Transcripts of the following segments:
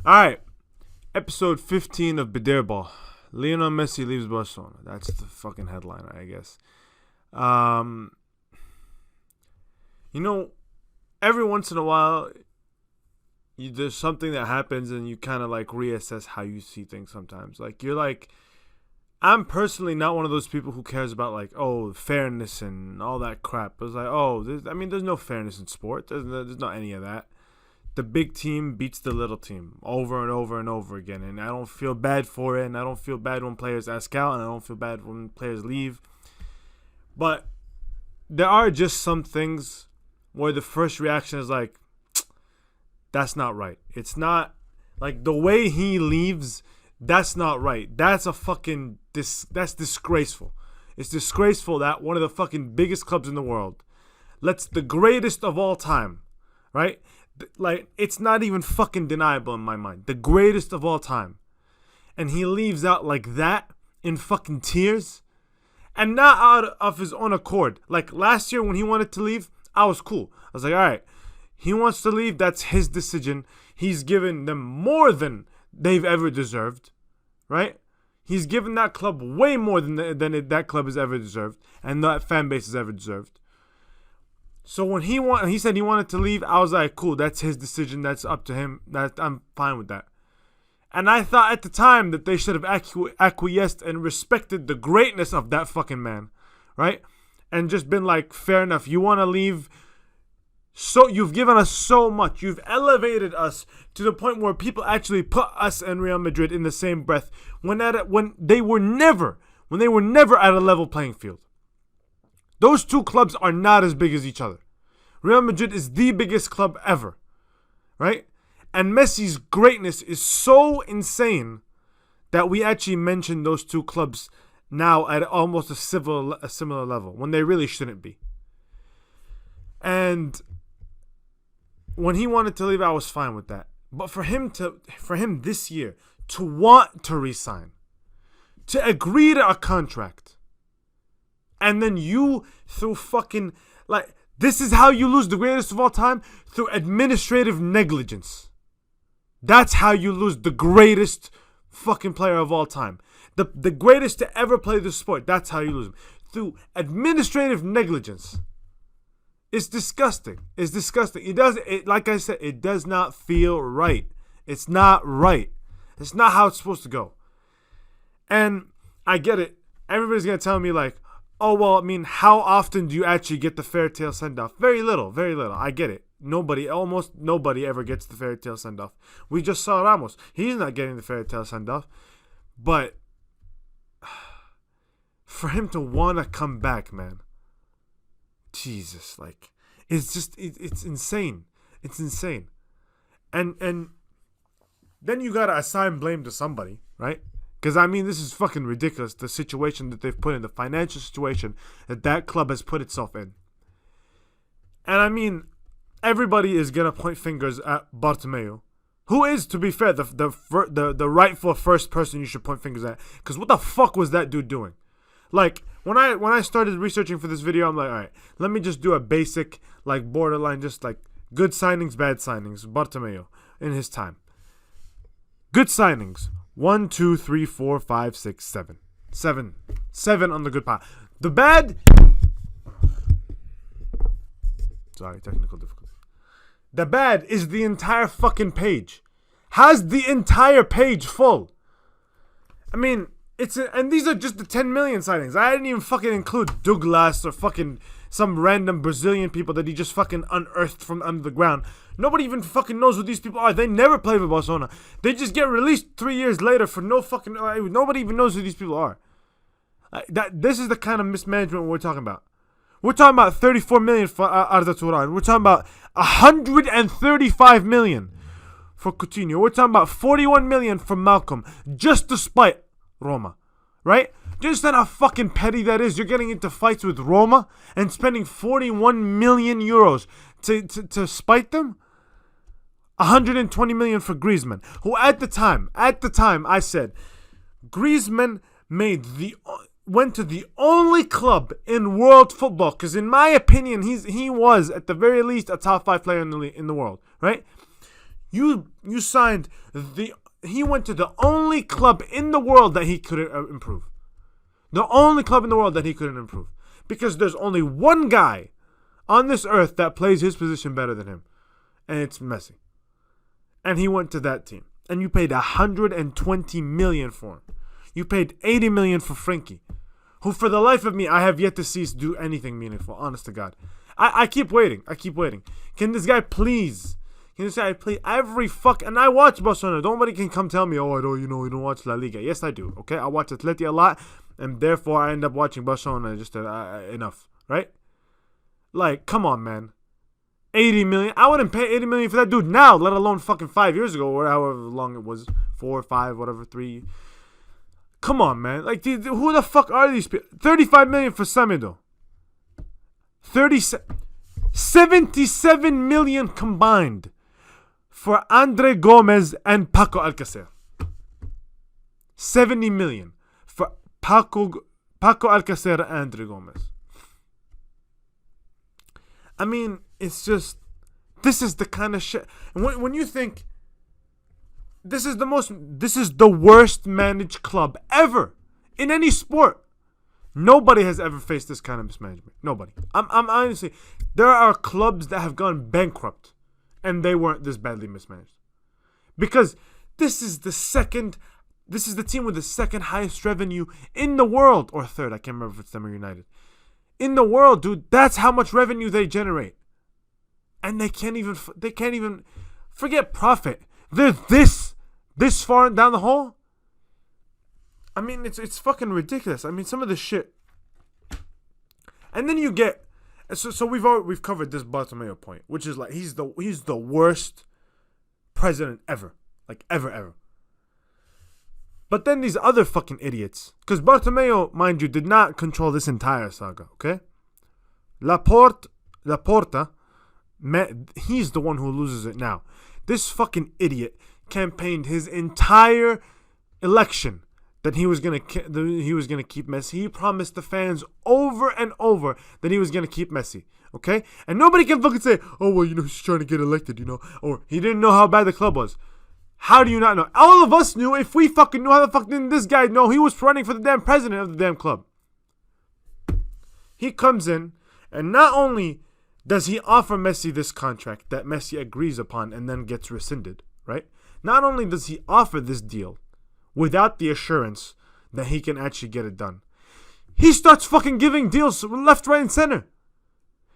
All right, episode 15 of Ball. Lionel Messi leaves Barcelona. That's the fucking headline, I guess. Every once in a while, there's something that happens and you kind of like reassess how you see things sometimes. Like, you're like, I'm personally not one of those people who cares about like, fairness and all that crap. It's like, there's no fairness in sport. There's not any of that. The big team beats the little team over and over and over again. And I don't feel bad for it. And I don't feel bad when players ask out. And I don't feel bad when players leave. But there are just some things where the first reaction is like, that's not right. It's not like the way he leaves. That's not right. That's a fucking that's disgraceful. It's disgraceful that one of the fucking biggest clubs in the world lets the greatest of all time, right? Like, it's not even fucking deniable in my mind. The greatest of all time. And he leaves out like that in fucking tears. And not out of his own accord. Like, last year when he wanted to leave, I was cool. I was like, all right, he wants to leave. That's his decision. He's given them more than they've ever deserved, right? He's given that club way more than that club has ever deserved. And that fan base has ever deserved. So when he said he wanted to leave, I was like, cool, that's his decision. That's up to him. I'm fine with that. And I thought at the time that they should have acquiesced and respected the greatness of that fucking man, right? And just been like, fair enough. You want to leave? So you've given us so much. You've elevated us to the point where people actually put us and Real Madrid in the same breath when they were never at a level playing field. Those two clubs are not as big as each other. Real Madrid is the biggest club ever, right? And Messi's greatness is so insane that we actually mention those two clubs now at almost a similar level when they really shouldn't be. And when he wanted to leave, I was fine with that. But for him this year to want to resign, to agree to a contract, and then you, through fucking, like, this is how you lose the greatest of all time? Through administrative negligence. That's how you lose the greatest fucking player of all time. The greatest to ever play the sport. That's how you lose him. Through administrative negligence. It's disgusting. It's disgusting. Like I said, it does not feel right. It's not right. It's not how it's supposed to go. And I get it. Everybody's going to tell me like, oh, well, I mean, how often do you actually get the fairy tale send-off? Very little, very little. I get it. Almost nobody ever gets the fairy tale send-off. We just saw Ramos. He's not getting the fairy tale send-off. But for him to want to come back, man, Jesus, like, it's just, it's insane. It's insane. And then you got to assign blame to somebody, right? Because, I mean, this is fucking ridiculous, the situation that they've put in, the financial situation that club has put itself in. And, I mean, everybody is going to point fingers at Bartomeu, who is, to be fair, the rightful first person you should point fingers at. Because what the fuck was that dude doing? Like, when I started researching for this video, I'm like, all right, let me just do a basic, like, borderline, just like, good signings, bad signings, Bartomeu in his time. Good signings. 1, 2, 3, 4, 5, 6, 7. 7 on the good part. The bad. Sorry, technical difficulty. The bad is the entire fucking page. Has the entire page full. I mean, and these are just the 10 million signings. I didn't even fucking include Douglas or fucking some random Brazilian people that he just fucking unearthed from under the ground. Nobody even fucking knows who these people are. They never play for Barcelona. They just get released 3 years later for no fucking... nobody even knows who these people are. This is the kind of mismanagement we're talking about. We're talking about 34 million for Arda Turan. We're talking about 135 million for Coutinho. We're talking about 41 million for Malcolm, just to spite Roma, right? Do you understand how fucking petty that is? You're getting into fights with Roma and spending 41 million euros to spite them? 120 million for Griezmann, who at the time I said Griezmann went to the only club in world football, because in my opinion he was at the very least a top 5 player in the world, right? You signed he went to the only club in the world that he couldn't improve. The only club in the world that he couldn't improve. Because there's only one guy on this earth that plays his position better than him. And it's Messi. And he went to that team. And you paid 120 million for him. You paid 80 million for Frenkie, who for the life of me I have yet to see do anything meaningful, honest to God. I keep waiting. Can this guy please every fuck, and I watch Barcelona. Nobody can come tell me, oh, I don't, you don't watch La Liga. Yes, I do. Okay, I watch Atleti a lot, and therefore I end up watching Barcelona just enough, right? Like, come on, man. 80 million. I wouldn't pay 80 million for that dude now, let alone fucking 5 years ago, or however long it was, 4 or 5, whatever, 3. Come on, man. Like, who the fuck are these people? 35 million for Semedo. 77 million combined for Andre Gomez and Paco Alcacer. 70 million for Paco Alcacer and Andre Gomez. I mean, it's just, this is the kind of shit. And when you think, this is the worst managed club ever in any sport. Nobody has ever faced this kind of mismanagement. Nobody. I'm honestly, there are clubs that have gone bankrupt and they weren't this badly mismanaged. Because this is the team with the second highest revenue in the world, or third, I can't remember if it's them or United. In the world, dude, that's how much revenue they generate. And they can't even forget profit. They're this far down the hole. I mean, it's fucking ridiculous. I mean, some of the shit. And then you get, so we've covered this Bartomeu point, which is like he's the worst president ever, like ever. But then these other fucking idiots, because Bartomeu, mind you, did not control this entire saga. Okay, Laporta, he's the one who loses it now. This fucking idiot campaigned his entire election that he was gonna keep Messi. He promised the fans over and over that he was gonna keep Messi. Okay, and nobody can fucking say, oh well, he's trying to get elected, or he didn't know how bad the club was. How do you not know? All of us knew. If we fucking knew, how the fuck didn't this guy know he was running for the damn president of the damn club? He comes in, and not only does he offer Messi this contract that Messi agrees upon and then gets rescinded, right? Not only does he offer this deal without the assurance that he can actually get it done, he starts fucking giving deals left, right, and center.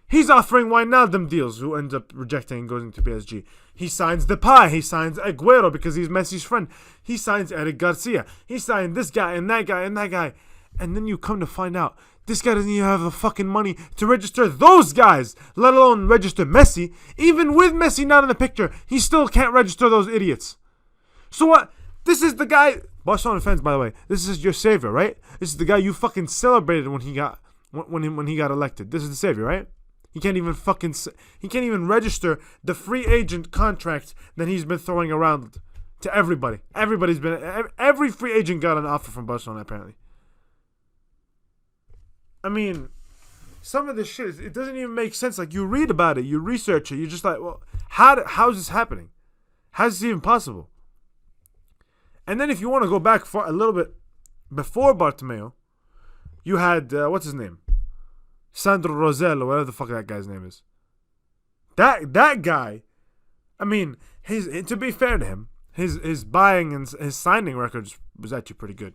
He's offering Wijnaldum deals, who ends up rejecting and goes into PSG. He signs Depay. He signs Aguero because he's Messi's friend. He signs Eric Garcia. He signed this guy and that guy and that guy. And then you come to find out, this guy doesn't even have the fucking money to register those guys, let alone register Messi. Even with Messi not in the picture, he still can't register those idiots. So what? This is the guy, Barcelona fans, by the way, this is your savior, right? This is the guy you fucking celebrated when he got elected. This is the savior, right? He can't even register the free agent contract that he's been throwing around to everybody. Every free agent got an offer from Barcelona, apparently. I mean, some of this shit, it doesn't even make sense. Like, you read about it, you research it, you're just like, well, how is this happening? How is this even possible? And then if you want to go back for a little bit before Bartomeu, you had, what's his name? Sandro Rosell, or whatever the fuck that guy's name is. That guy, I mean, to be fair to him, his buying and his signing records was actually pretty good.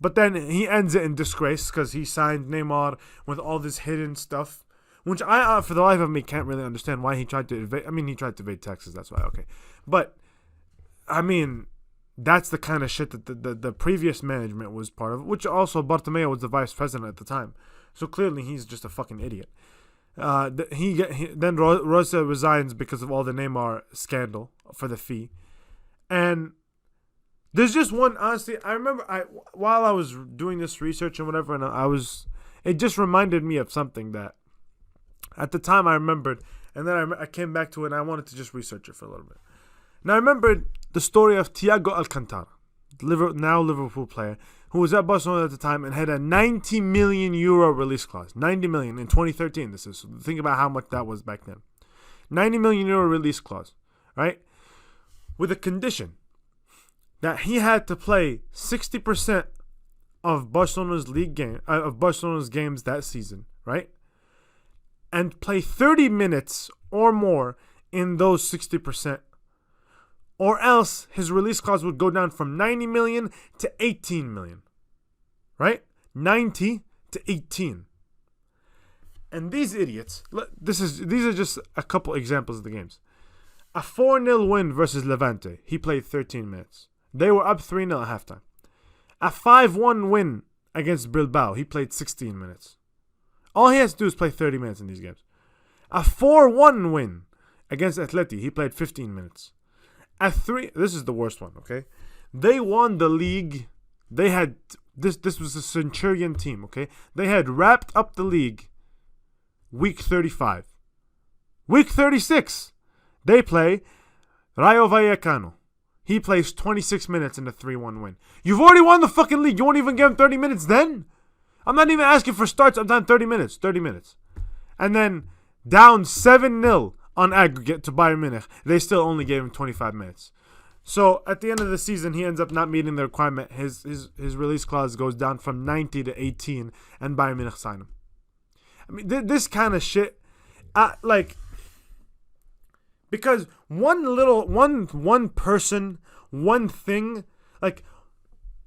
But then he ends it in disgrace because he signed Neymar with all this hidden stuff, which I, for the life of me, can't really understand why he tried to evade. I mean, he tried to evade taxes, that's why, okay. But, I mean, that's the kind of shit that the previous management was part of, which also Bartomeu was the vice president at the time. So clearly he's just a fucking idiot. Then Rosa resigns because of all the Neymar scandal for the fee. And there's just one, honestly, I remember while I was doing this research and whatever, and it just reminded me of something that at the time I remembered, and then I came back to it and I wanted to just research it for a little bit. Now I remembered the story of Thiago Alcantara, now Liverpool player, who was at Barcelona at the time and had a 90 million euro release clause. 90 million in 2013, this is. So think about how much that was back then. 90 million euro release clause, right? with a condition that he had to play 60% of Barcelona's games that season, right? And play 30 minutes or more in those 60%. Or else his release clause would go down from 90 million to 18 million. Right? 90 to 18. And these idiots, these are just a couple examples of the games. A 4-0 win versus Levante, he played 13 minutes. They were up 3-0 at halftime. A 5-1 win against Bilbao, he played 16 minutes. All he has to do is play 30 minutes in these games. A 4-1 win against Atleti, he played 15 minutes. This is the worst one, okay? They won the league. They had, this was a Centurion team, okay? They had wrapped up the league week 35. Week 36, they play Rayo Vallecano. He plays 26 minutes in a 3-1 win. You've already won the fucking league. You won't even give him 30 minutes then? I'm not even asking for starts. I'm talking 30 minutes. 30 minutes. And then down 7-0 on aggregate to Bayern Munich. They still only gave him 25 minutes. So at the end of the season, he ends up not meeting the requirement. His release clause goes down from 90 to 18, and Bayern Munich sign him. I mean, this kind of shit, because one person, one thing, like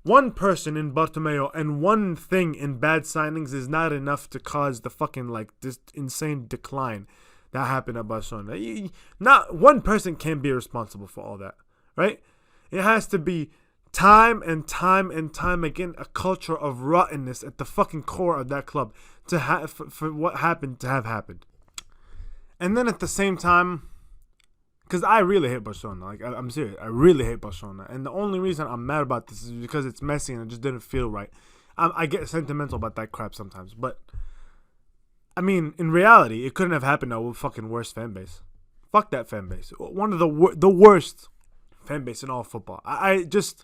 one person in Bartomeu and one thing in bad signings is not enough to cause the fucking this insane decline that happened at Barcelona. Not one person can be responsible for all that, right? It has to be time and time and time again a culture of rottenness at the fucking core of that club for what happened to have happened. And then at the same time, because I really hate Barcelona. I'm serious. I really hate Barcelona. And the only reason I'm mad about this is because it's Messi and it just didn't feel right. I get sentimental about that crap sometimes. But, I mean, in reality, it couldn't have happened to a fucking worse fan base. Fuck that fan base. One of the worst fan base in all football. I just...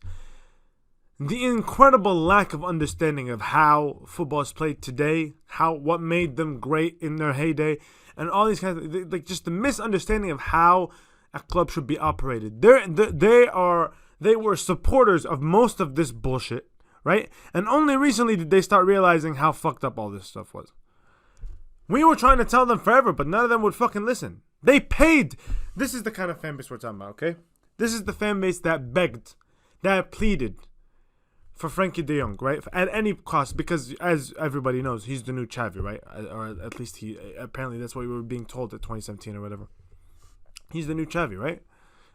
The incredible lack of understanding of how football is played today, what made them great in their heyday, and all these kinds of... just the misunderstanding of how a club should be operated. They were supporters of most of this bullshit, right? And only recently did they start realizing how fucked up all this stuff was. We were trying to tell them forever, but none of them would fucking listen. They paid. This is the kind of fan base we're talking about, okay? This is the fan base that begged, that pleaded for Frankie de Jong, right? At any cost, because as everybody knows, he's the new Xavi, right? Or at least apparently that's what we were being told at 2017 or whatever. He's the new Xavi, right?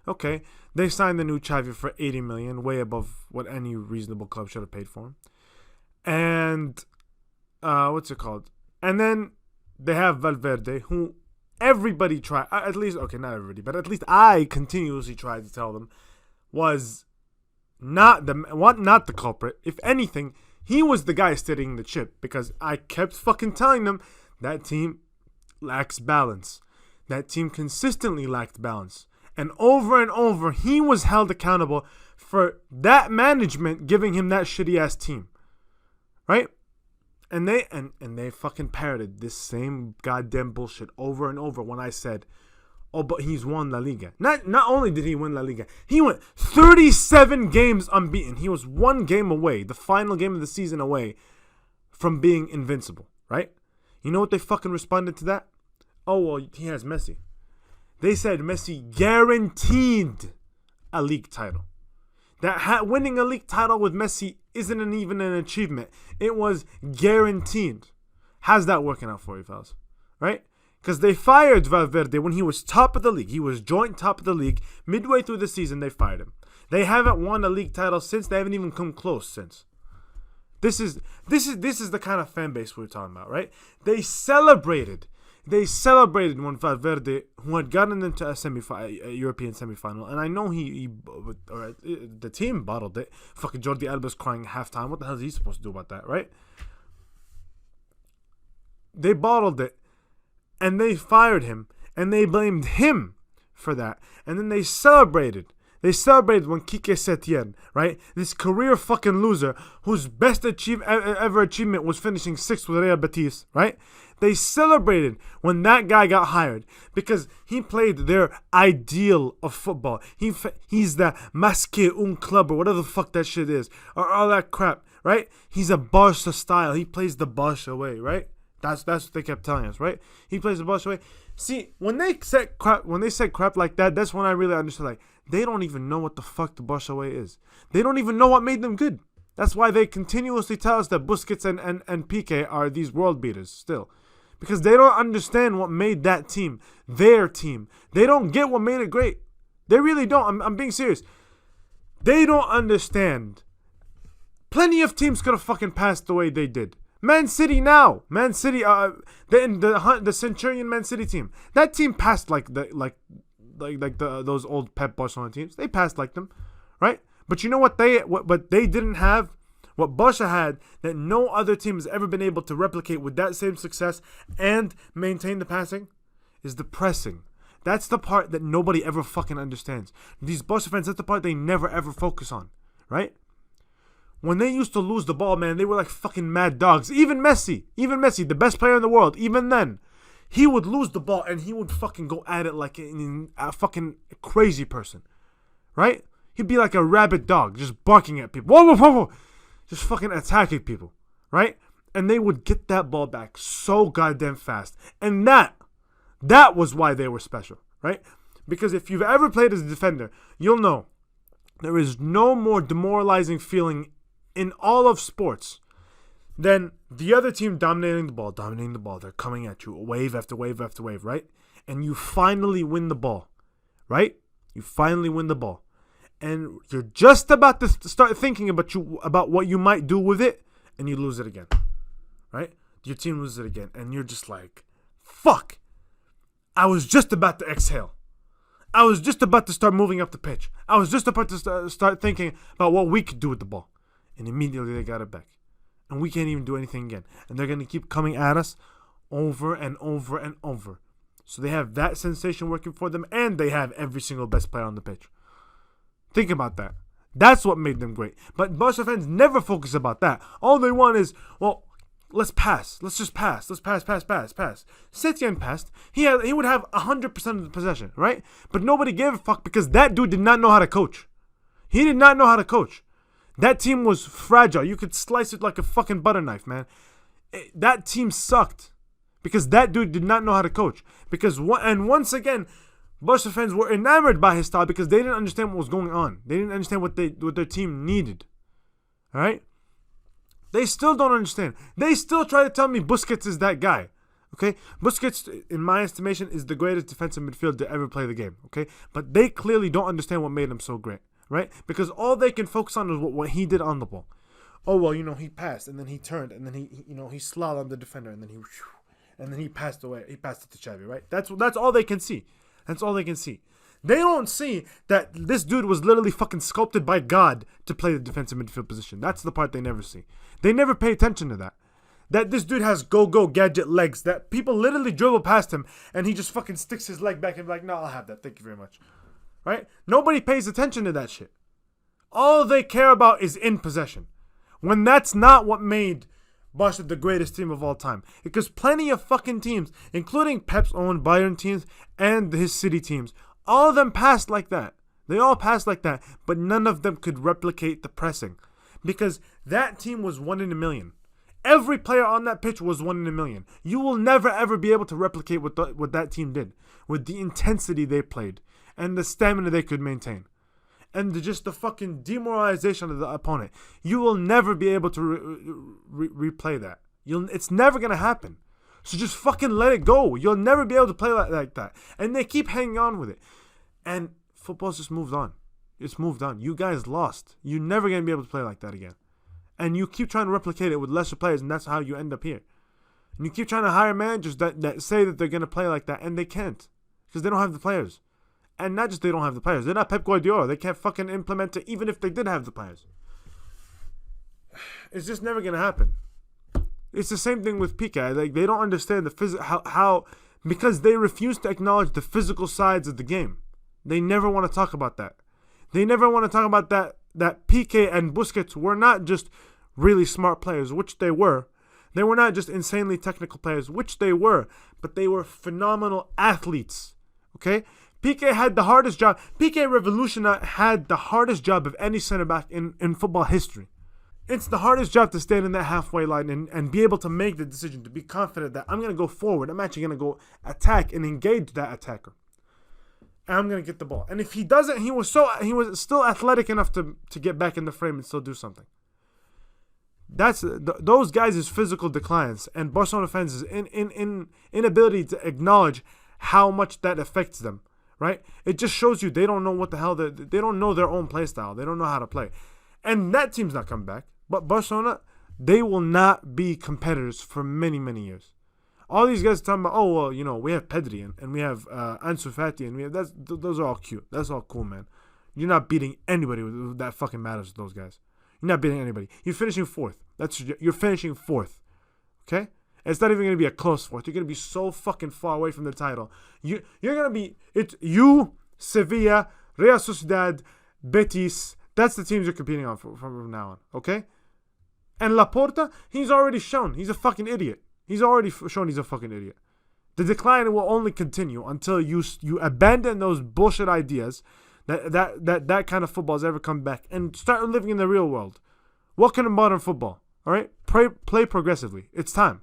Okay. They signed the new Xavi for 80 million, way above what any reasonable club should have paid for him. And, what's it called? And then they have Valverde, who everybody tried, at least, okay, not everybody, but at least I continuously tried to tell them was not the culprit. If anything, he was the guy steadying the ship, because I kept fucking telling them that team lacks balance. That team consistently lacked balance. And over, he was held accountable for that management giving him that shitty-ass team. Right? And they fucking parroted this same goddamn bullshit over and over when I said, oh, but he's won La Liga. Not only did he win La Liga, he went 37 games unbeaten. He was one game away, the final game of the season away, from being invincible, right? You know what they fucking responded to that? Oh, well, he has Messi. They said Messi guaranteed a league title. That winning a league title with Messi isn't even an achievement. It was guaranteed. How's that working out for you, fellas? Right? Because they fired Valverde when he was top of the league. He was joint top of the league. Midway through the season, they fired him. They haven't won a league title since. They haven't even come close since. This is the kind of fan base we're talking about, right? They celebrated when Valverde, who had gotten into a European semifinal, and I know the team bottled it. Fucking Jordi Alba's crying halftime. What the hell is he supposed to do about that, right? They bottled it, and they fired him, and they blamed him for that. And then they celebrated. They celebrated when Quique Setien, right? This career fucking loser whose best ever achievement was finishing 6th with Real Betis, right? They celebrated when that guy got hired because he played their ideal of football. He's the masque un club or whatever the fuck that shit is, or all that crap, right? He's a Barca style. He plays the Barca way, right? That's what they kept telling us, right? He plays the Barca way. See, when they said crap like that, that's when I really understood. Like, they don't even know what the fuck the Barca way is. They don't even know what made them good. That's why they continuously tell us that Busquets and Piqué are these world beaters still. Because they don't understand what made that team their team. They don't get what made it great. They really don't. I'm being serious. They don't understand. Plenty of teams could have fucking passed the way they did. Man City now. Man City, the Centurion Man City team. That team passed like those old Pep Barcelona teams. They passed like them, right? But you know what they didn't have? What Barca had that no other team has ever been able to replicate with that same success and maintain the passing is the pressing. That's the part that nobody ever fucking understands. These Barca fans, that's the part they never ever focus on, right? When they used to lose the ball, man, they were like fucking mad dogs. Even Messi, the best player in the world, even then, he would lose the ball and he would fucking go at it like a fucking crazy person, right? He'd be like a rabid dog, just barking at people. Whoa, whoa, whoa, whoa. Just fucking attacking people, right? And they would get that ball back so goddamn fast. And that was why they were special, right? Because if you've ever played as a defender, you'll know there is no more demoralizing feeling in all of sports than the other team dominating the ball. They're coming at you, wave after wave after wave, right? And you finally win the ball, right? You finally win the ball. And you're just about to start thinking about what you might do with it, and you lose it again, right? Your team loses it again, and you're just like, fuck. I was just about to exhale. I was just about to start moving up the pitch. I was just about to start thinking about what we could do with the ball. And immediately they got it back. And we can't even do anything again. And they're going to keep coming at us over and over and over. So they have that sensation working for them, and they have every single best player on the pitch. Think about that. That's what made them great. But Barca fans never focus about that. All they want is, well, let's pass. Let's just pass. Let's pass. Setien passed. He would have 100% of the possession, right? But nobody gave a fuck because that dude did not know how to coach. He did not know how to coach. That team was fragile. You could slice it like a fucking butter knife, man. That team sucked because that dude did not know how to coach. And once again, Barca fans were enamored by his style because they didn't understand what was going on. They didn't understand what their team needed. All right? They still don't understand. They still try to tell me Busquets is that guy. Okay? Busquets, in my estimation, is the greatest defensive midfielder to ever play the game. Okay? But they clearly don't understand what made him so great. Right? Because all they can focus on is what he did on the ball. Oh, well, he passed, and then he turned, and then he slalomed the defender, and then he passed away. He passed it to Xavi, right? That's all they can see. That's all they can see. They don't see that this dude was literally fucking sculpted by God to play the defensive midfield position. That's the part they never see. They never pay attention to that. That this dude has go-go gadget legs. That people literally dribble past him, and he just fucking sticks his leg back and be like, no, I'll have that. Thank you very much. Right? Nobody pays attention to that shit. All they care about is in possession. When that's not what made Barca the greatest team of all time. Because plenty of fucking teams, including Pep's own Bayern teams and his City teams, all of them passed like that. They all passed like that, but none of them could replicate the pressing. Because that team was 1 in a million. Every player on that pitch was 1 in a million. You will never ever be able to replicate what that team did. With the intensity they played. And the stamina they could maintain. And just the fucking demoralization of the opponent. You will never be able to replay that. It's never going to happen. So just fucking let it go. You'll never be able to play like that. And they keep hanging on with it. And football's just moved on. It's moved on. You guys lost. You're never going to be able to play like that again. And you keep trying to replicate it with lesser players, and that's how you end up here. And you keep trying to hire managers that say that they're going to play like that, and they can't. Because they don't have the players. And not just they don't have the players. They're not Pep Guardiola. They can't fucking implement it even if they did have the players. It's just never going to happen. It's the same thing with Piqué. Like, they don't understand how because they refuse to acknowledge the physical sides of the game. They never want to talk about that. They never want to talk about that Piqué and Busquets were not just really smart players, which they were. They were not just insanely technical players, which they were, but they were phenomenal athletes. Okay? Piqué had the hardest job. Piqué Revolution had the hardest job of any center back in football history. It's the hardest job to stand in that halfway line and be able to make the decision, to be confident that I'm going to go forward. I'm actually going to go attack and engage that attacker. And I'm going to get the ball. And if he doesn't, he was still athletic enough to get back in the frame and still do something. That's those guys' physical declines and Barcelona fans' inability to acknowledge how much that affects them, right? It just shows you they don't know what the hell, they don't know their own play style. They don't know how to play. And that team's not coming back. But Barcelona, they will not be competitors for many, many years. All these guys are talking about, oh, well, you know, we have Pedri and we have Ansu Fati and we have those are all cute. That's all cool, man. You're not beating anybody that fucking matters with those guys. You're not beating anybody. You're finishing fourth. You're finishing fourth. Okay? And it's not even going to be a close fourth. You're going to be so fucking far away from the title. You're going to be, you, Sevilla, Real Sociedad, Betis. That's the teams you're competing on from now on. Okay? And Laporta, he's already shown he's a fucking idiot. He's already shown he's a fucking idiot. The decline will only continue until you abandon those bullshit ideas that kind of football has ever come back and start living in the real world. Welcome to modern football. All right? Play progressively. It's time.